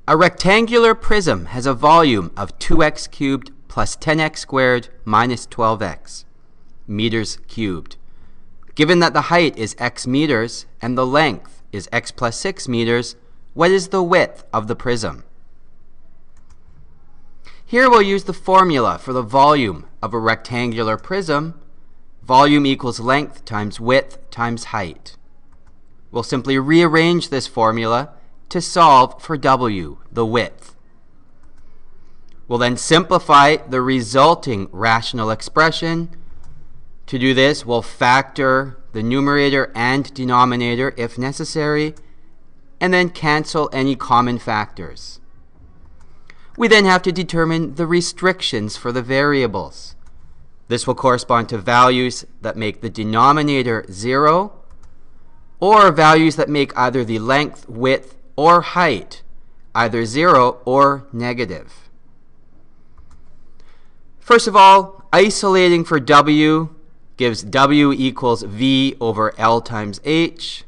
A rectangular prism has a volume of 2x cubed plus 10x squared minus 12x meters cubed. Given that the height is x meters and the length is x plus 6 meters, what is the width of the prism? Here we'll use the formula for the volume of a rectangular prism. Volume equals length times width times height. We'll simply rearrange this formula to solve for W, the width. We'll then simplify the resulting rational expression. To do this, we'll factor the numerator and denominator if necessary, and then cancel any common factors. We then have to determine the restrictions for the variables. This will correspond to values that make the denominator 0, or values that make either the length, width, or height either 0 or negative. First of all, isolating for W gives W equals V over L times H.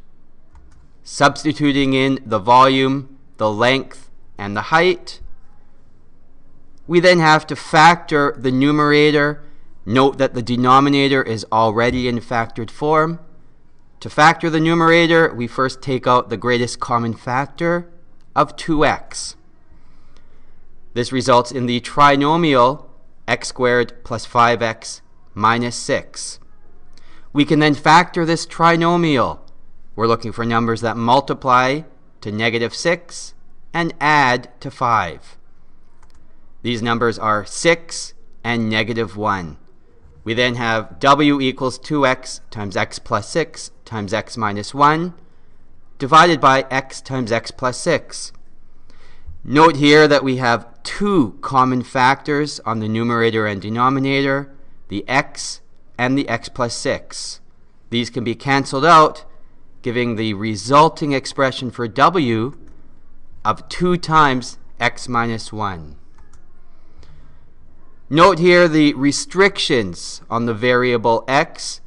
Substituting in the volume, the length, and the height. We then have to factor the numerator. Note that the denominator is already in factored form. To factor the numerator, we first take out the greatest common factor of 2x. This results in the trinomial x squared plus 5x minus 6. We can then factor this trinomial. We're looking for numbers that multiply to negative 6 and add to 5. These numbers are 6 and negative 1. We then have W equals 2x times x plus 6 times x minus 1 divided by x times x plus 6. Note here that we have two common factors on the numerator and denominator, the x and the x plus 6. These can be canceled out, giving the resulting expression for W of 2 times x minus 1. Note here the restrictions on the variable x.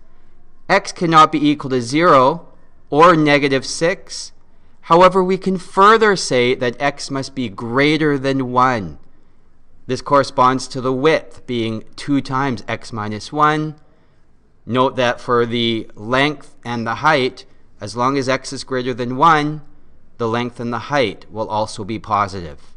X cannot be equal to 0 or negative 6. However, we can further say that x must be greater than 1. This corresponds to the width being 2 times x minus 1. Note that for the length and the height, as long as x is greater than 1, the length and the height will also be positive.